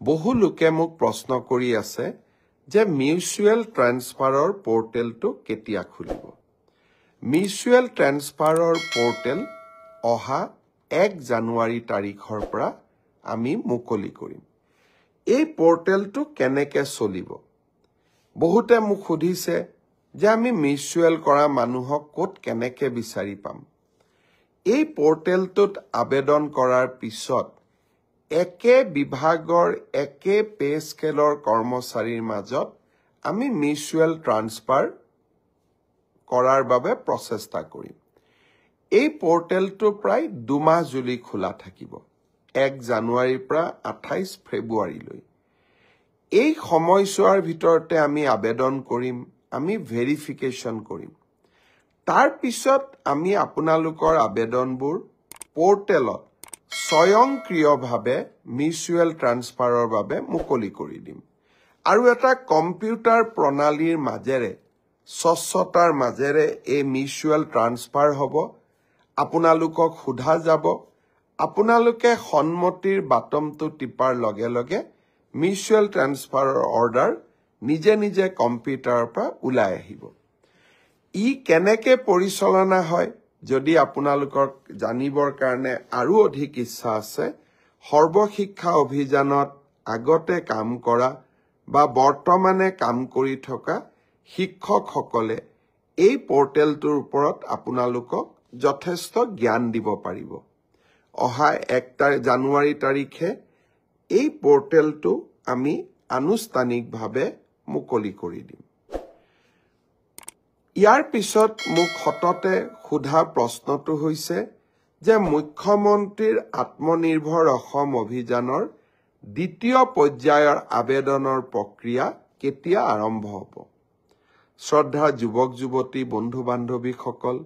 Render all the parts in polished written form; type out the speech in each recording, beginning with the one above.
বহু লোকে মোক প্ৰশ্ন কৰি আছে যে মিউচুৱেল ট্ৰান্সফাৰৰ পোৰ্টেলটো কেতিয়া খুলিব মিউচুৱেল ট্ৰান্সফাৰৰ পোৰ্টেল অহা 1 জানুৱাৰী তাৰিখৰ পৰা আমি মুকলি কৰিম এই পোৰ্টেলটো কেনেকৈ চলিব বহুতে মোক সুধিছে যে আমি মিউচুৱেল কৰা মানুহক ক'ত কেনেকৈ বিচাৰি পাম এই পোৰ্টেলটোত আবেদন কৰাৰ পিছত একে বিভাগৰ একে পে স্কেলৰ কৰ্মচাৰীৰ মাজত আমি মিউচুৱেল ট্ৰান্সফাৰ কৰাৰ বাবে প্ৰচেষ্টা কৰিম এই পোৰ্টেলটো প্ৰায় 2 মাহ জুলি খোলা থাকিব 1 জানুৱাৰীৰ পৰা 28 ফেব্ৰুৱাৰীলৈ এই সময়ছোৱাৰ ভিতৰতে আমি আবেদন কৰিম আমি ভেৰিফিকেশ্যন কৰিম তাৰ পিছত আমি আপোনালোকৰ আবেদনবোৰ পোৰ্টেলত স্বয়ংক্ৰিয়ভাৱে মিউচুৱেল ট্ৰান্সফাৰৰ বাবে মুকলি কৰি দিম আৰু এটা কম্পিউটাৰ প্ৰণালীৰ মাজেৰে স্বচ্ছতাৰ মাজেৰে এই মিউচুৱেল ট্ৰান্সফাৰ হ'ব আপোনালোকক সোধা যাব আপোনালোকে সন্মতিৰ বাটমটো টিপাৰ লগে লগে মিউচুৱেল ট্ৰান্সফাৰৰ অৰ্ডাৰ নিজে নিজে কম্পিউটাৰৰ পৰা ওলাই আহিব ই কেনেকৈ পৰিচালনা হয় যদি আপোনালোকৰ জানিবৰ কাৰণে আৰু অধিক ইচ্ছা আছে সৰ্বশিক্ষা অভিযানত আগতে কাম কৰা বা বৰ্তমানে কাম কৰি থকা শিক্ষকসকলে এই পোৰ্টেলটোৰ ওপৰত আপোনালোকক যথেষ্ট জ্ঞান দিব পাৰিব অহা 1 জানুৱাৰী তাৰিখে এই পোৰ্টেলটো আমি আনুষ্ঠানিকভাৱে মুকলি কৰি দিম ইয়াৰ পিছত মোক সততে সোধা প্ৰশ্নটো হৈছে যে মুখ্যমন্ত্ৰীৰ আত্মনিৰ্ভৰ অসম অভিযানৰ দ্বিতীয় পৰ্যায়ৰ আবেদনৰ প্ৰক্ৰিয়া কেতিয়া আৰম্ভ হ'ব শ্ৰদ্ধা যুৱক যুৱতী বন্ধু বান্ধৱীসকল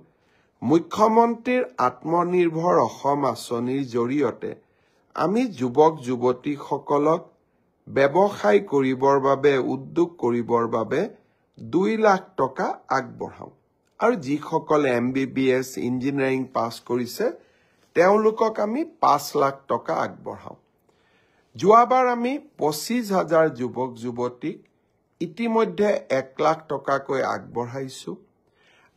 মুখ্যমন্ত্ৰীৰ আত্মনিৰ্ভৰ অসম আঁচনিৰ জৰিয়তে আমি যুৱক যুৱতীসকলক ব্যৱসায় কৰিবৰ বাবে উদ্যোগ কৰিবৰ বাবে 2 লাখ টকা আগবঢ়াওঁ আৰু যিসকলে MBBS ইঞ্জিনিয়াৰিং পাছ কৰিছে তেওঁলোকক আমি 5 লাখ টকা আগবঢ়াওঁ যোৱাবাৰ আমি 25,000 যুৱক যুৱতীক ইতিমধ্যে 1 লাখ টকাকৈ আগবঢ়াইছো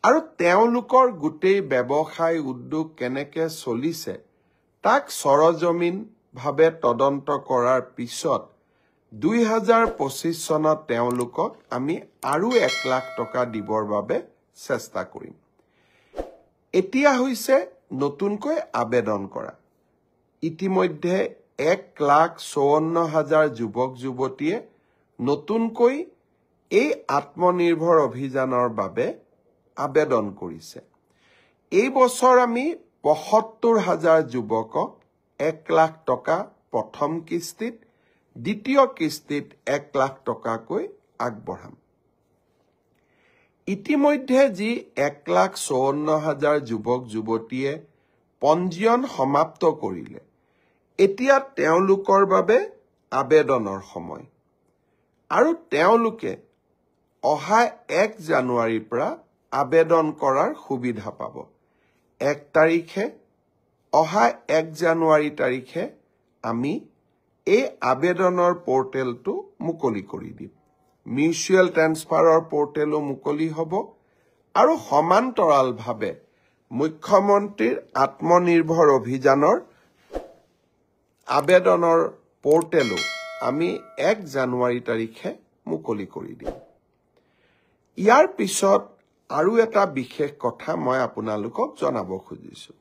আৰু তেওঁলোকৰ গোটেই ব্যৱসায় উদ্যোগ কেনেকৈ চলিছে তাক সৰজমিনভাৱে তদন্ত কৰাৰ পিছত 2025 চনত তেওঁলোকক আমি আৰু 1 লাখ টকা দিবৰ বাবে চেষ্টা কৰিম এতিয়া হৈছে নতুনকৈ আবেদন কৰা ইতিমধ্যে 1,54,000 যুৱক যুৱতীয়ে নতুনকৈ এই আত্মনিৰ্ভৰ অভিযানৰ বাবে আবেদন কৰিছে এই বছৰ আমি ৭৫,000 যুৱকক 1 লাখ টকা প্ৰথম কিস্তিত দ্বিতীয় কিস্তিত 1 লাখ টকাকৈ আগবঢ়াম ইতিমধ্যে যি 1,54,000 যুৱক যুৱতীয়ে পঞ্জীয়ন সমাপ্ত কৰিলে এতিয়া তেওঁলোকৰ বাবে আবেদনৰ সময় আৰু তেওঁলোকে অহা 1 জানুৱাৰীৰ পৰা আবেদন কৰাৰ সুবিধা পাব 1 তাৰিখে অহা 1 জানুৱাৰী তাৰিখে আমি এই আবেদনৰ পোৰ্টেলটো মুকলি কৰি দিম মিউচুৱেল ট্ৰান্সফাৰৰ পোৰ্টেলো মুকলি হ'ব আৰু সমান্তৰালভাৱে মুখ্যমন্ত্ৰীৰ আত্মনিৰ্ভৰ অভিযানৰ আবেদনৰ পোৰ্টেলো আমি 1 জানুৱাৰী তাৰিখে মুকলি কৰি দিম ইয়াৰ পিছত আৰু এটা বিশেষ কথা মই আপোনালোকক জনাব খুজিছো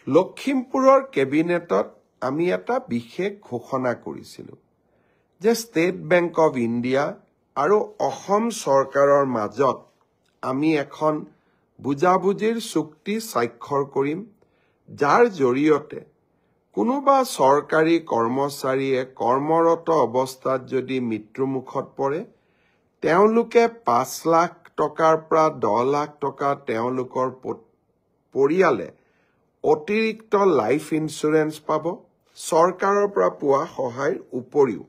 লখিমপুৰৰ কেবিনেটত আমি এটা বিশেষ ঘোষণা কৰিছিলো যে ষ্টেট বেংক অফ ইণ্ডিয়া আৰু অসম চৰকাৰৰ মাজত আমি এখন বুজাবুজিৰ চুক্তি স্বাক্ষৰ কৰিম যাৰ জৰিয়তে কোনোবা চৰকাৰী কৰ্মচাৰীয়ে কৰ্মৰত অৱস্থাত যদি মৃত্যুমুখত পৰে তেওঁলোকে 5 লাখ টকাৰ পৰা 10 লাখ টকা তেওঁলোকৰ পৰিয়ালে অতিৰিক্ত লাইফ ইন্সুৰেন্স পাব চৰকাৰৰ পৰা পোৱা সহায়ৰ উপৰিও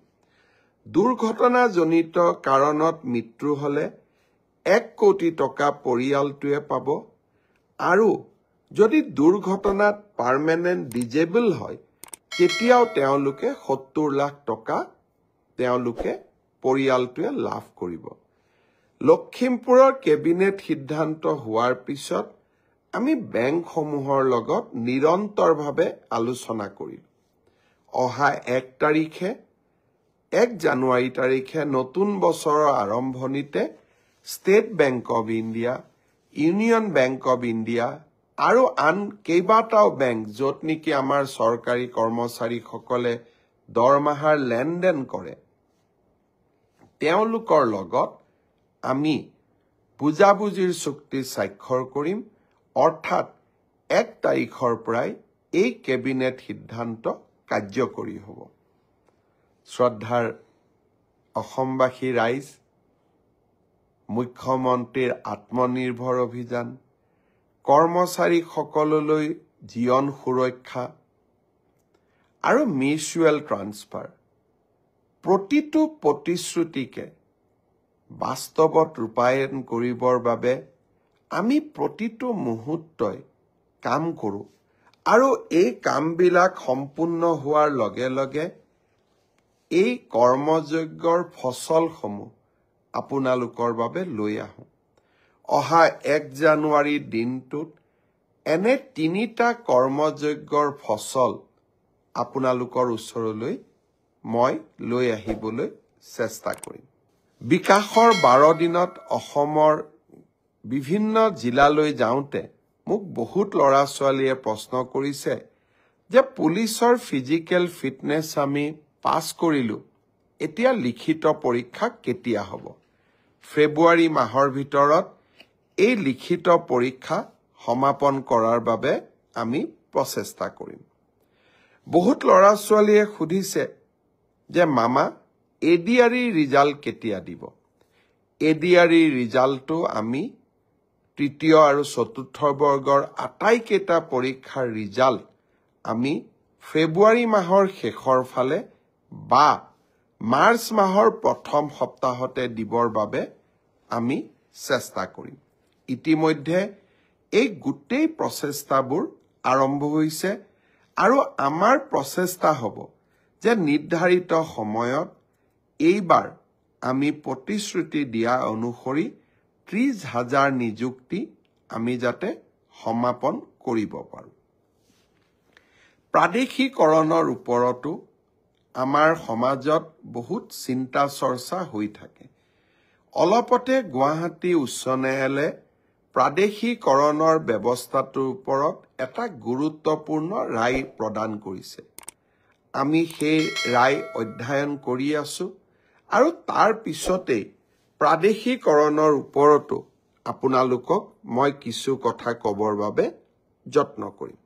দুৰ্ঘটনাজনিত কাৰণত মৃত্যু হলে 1 কোটি টকা পৰিয়ালটোৱে পাব আৰু যদি দুৰ্ঘটনাত পাৰ্মানেন্ট ডিজেবল হয় তেতিয়াও তেওঁলোকে 70 লাখ টকা তেওঁলোকে পৰিয়ালটোৱে লাভ কৰিব। লখিমপুৰৰ কেবিনেট সিদ্ধান্ত হোৱাৰ পিছত আমি বেংকসমূহৰ লগত নিৰন্তৰভাৱে আলোচনা কৰিলোঁ। অহা 1 জানুৱাৰী তাৰিখে নতুন বছৰৰ আৰম্ভণিতে state bank of India, union bank of India আৰু আন কেইবাটাও বেংক য'ত নেকি আমাৰ চৰকাৰী কৰ্মচাৰীসকলে দৰমহাৰ লেনদেন কৰে, তেওঁলোকৰ লগত আমি বুজাবুজিৰ চুক্তি স্বাক্ষৰ কৰিম। অৰ্থাৎ 1 তাৰিখৰ পৰাই এই কেবিনেট সিদ্ধান্ত কাৰ্যকৰী হ'ব। শ্ৰদ্ধাৰ অসমবাসী ৰাইজ, মুখ্যমন্ত্ৰীৰ আত্মনিৰ্ভৰ অভিযান, কৰ্মচাৰীসকললৈ জীৱন সুৰক্ষা আৰু মিউচুৱেল ট্ৰান্সফাৰ, প্ৰতিটো প্ৰতিশ্ৰুতিকে বাস্তৱত ৰূপায়ণ কৰিবৰ বাবে আমি প্ৰতিটো মুহূৰ্তই কাম কৰোঁ আৰু এই কামবিলাক সম্পূৰ্ণ হোৱাৰ লগে লগে এই কৰ্মযজ্ঞৰ ফচলসমূহ আপোনালোকৰ বাবে লৈ আহোঁ। অহা 1 জানুৱাৰী দিনটোত এনে 3টা কৰ্মযজ্ঞৰ ফচল আপোনালোকৰ ওচৰলৈ মই লৈ আহিবলৈ চেষ্টা কৰিম। বিকাশৰ 12 দিনত অসমৰ বিভিন্ন জিলালৈ যাওঁতে মোক বহুত ল'ৰা ছোৱালীয়ে প্ৰশ্ন কৰিছে যে পুলিচৰ ফিজিকেল ফিটনেছ আমি পাছ কৰিলোঁ, এতিয়া লিখিত পৰীক্ষা কেতিয়া হ'ব? ফেব্ৰুৱাৰী মাহৰ ভিতৰত এই লিখিত পৰীক্ষা সমাপন কৰাৰ বাবে আমি প্ৰচেষ্টা কৰিম। বহুত ল'ৰা ছোৱালীয়ে সুধিছে যে মামা ADRE ৰিজাল্ট কেতিয়া দিব? ADRE ৰিজাল্টটো আমি 3য় আৰু 4ৰ্থ বৰ্গৰ আটাইকেইটা পৰীক্ষাৰ ৰিজাল্ট আমি ফেব্ৰুৱাৰী মাহৰ শেষৰ ফালে বা মাৰ্চ মাহৰ প্ৰথম সপ্তাহতে দিবৰ বাবে আমি চেষ্টা কৰিম। ইতিমধ্যে এই গোটেই প্ৰচেষ্টাবোৰ আৰম্ভ হৈছে আৰু আমাৰ প্ৰচেষ্টা হ'ব যে নিৰ্ধাৰিত সময়ত এইবাৰ আমি প্ৰতিশ্ৰুতি দিয়া অনুসৰি 30,000 নিযুক্তি আমি যাতে সমাপন কৰিব পাৰোঁ। প্ৰাদেশিকৰণৰ ওপৰতো আমাৰ সমাজত বহুত চিন্তা চৰ্চা হৈ থাকে। অলপতে গুৱাহাটী উচ্চ ন্যায়ালয়ে প্ৰাদেশিকৰণৰ ব্যৱস্থাটোৰ ওপৰত এটা গুৰুত্বপূৰ্ণ ৰায় প্ৰদান কৰিছে। আমি সেই ৰায় অধ্যয়ন কৰি আছোঁ আৰু তাৰ পিছতেই প্ৰাদেশিকৰণৰ ওপৰতো আপোনালোকক মই কিছু কথা ক'বৰ বাবে যত্ন কৰিম।